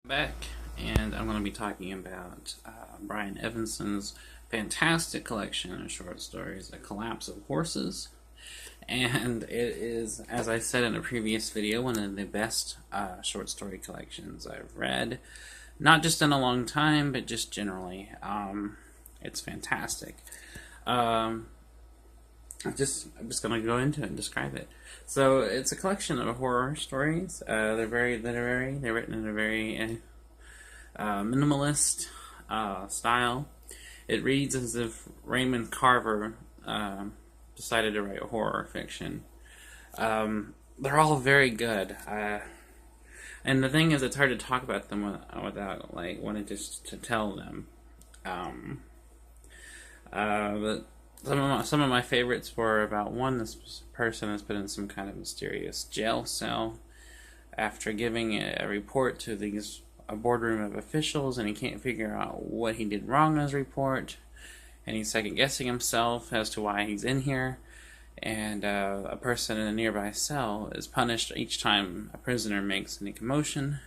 Back, and I'm going to be talking about Brian Evanson's fantastic collection of short stories, A Collapse of Horses. And it is, as I said in a previous video, one of the best short story collections I've read. Not just in a long time, but just generally. It's fantastic. I'm just going to go into it and describe it. So it's a collection of horror stories. They're very literary. They're written in a very minimalist style. It reads as if Raymond Carver decided to write horror fiction. They're all very good. And the thing is, it's hard to talk about them without wanting to tell them. But some of my favorites were about this person has been in some kind of mysterious jail cell after giving a report to a boardroom of officials, and he can't figure out what he did wrong in his report, and he's second-guessing himself as to why he's in here, and a person in a nearby cell is punished each time a prisoner makes any commotion.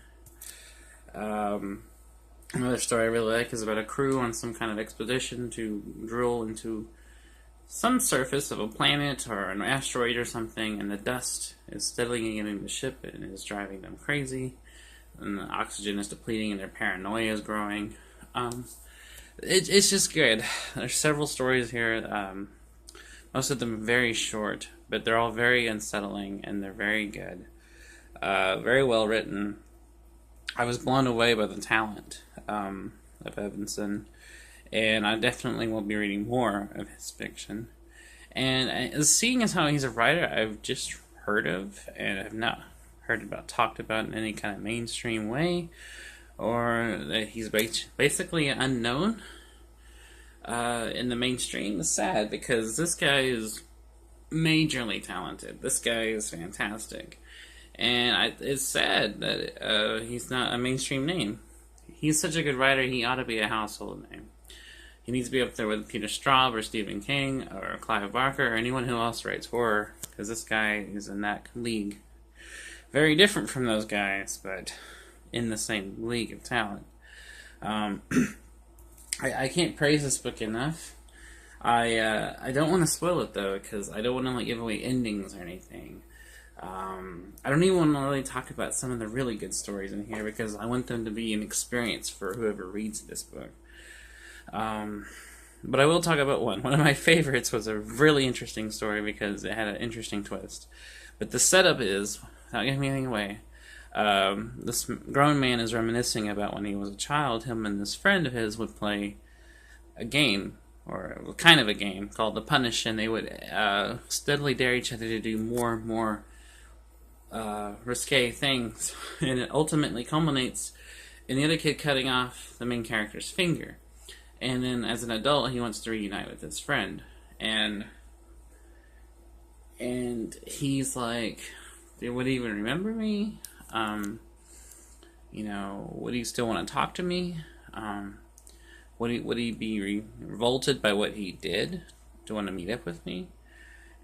Another story I really like is about a crew on some kind of expedition to drill into some surface of a planet or an asteroid or something, and the dust is steadily getting in the ship and is driving them crazy, and the oxygen is depleting and their paranoia is growing. It's just good. There's several stories here, most of them very short, but they're all very unsettling and they're very good. Very well written. I was blown away by the talent of Evanson, and I definitely will be reading more of his fiction. And seeing as how he's a writer I've just heard of, and have not talked about in any kind of mainstream way, or that he's basically unknown in the mainstream, is sad, because this guy is majorly talented. This guy is fantastic. And it's sad that he's not a mainstream name. He's such a good writer, he ought to be a household name. He needs to be up there with Peter Straub or Stephen King or Clive Barker or anyone who else writes horror, because this guy is in that league. Very different from those guys, but in the same league of talent. I can't praise this book enough. I don't want to spoil it, though, because I don't want to give away endings or anything. I don't even want to really talk about some of the really good stories in here, because I want them to be an experience for whoever reads this book. But I will talk about one. One of my favorites was a really interesting story because it had an interesting twist. But the setup is, without giving anything away, this grown man is reminiscing about when he was a child. Him and this friend of his would play a game, or kind of a game, called The Punish, and they would steadily dare each other to do more and more risque things. And it ultimately culminates in the other kid cutting off the main character's finger. And then as an adult, he wants to reunite with his friend. And he's like, would he even remember me? Would he still want to talk to me? Would he be revolted by what he did to want to meet up with me?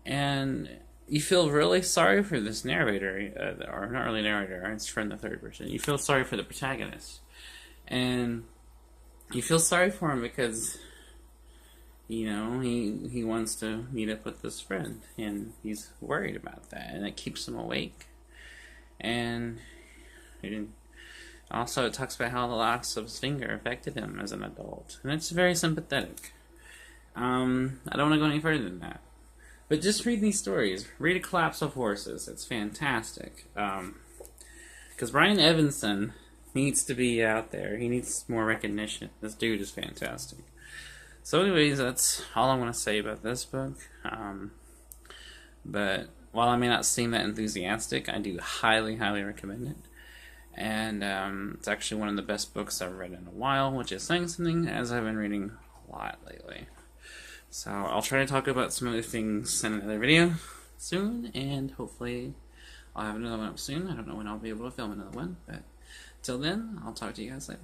And you feel really sorry for this narrator, or not really narrator, it's from the third person. You feel sorry for the protagonist. And you feel sorry for him because, he wants to meet up with this friend, and he's worried about that, and it keeps him awake. And also it talks about how the loss of his finger affected him as an adult, and it's very sympathetic. I don't want to go any further than that, but just read these stories. Read A Collapse of Horses. It's fantastic. Because Brian Evanson needs to be out there. He needs more recognition. This dude is fantastic. So anyways, that's all I want to say about this book. But while I may not seem that enthusiastic, I do highly, highly recommend it. And it's actually one of the best books I've read in a while, which is saying something, as I've been reading a lot lately. So I'll try to talk about some other things in another video soon, and hopefully I'll have another one up soon. I don't know when I'll be able to film another one, but till then, I'll talk to you guys later.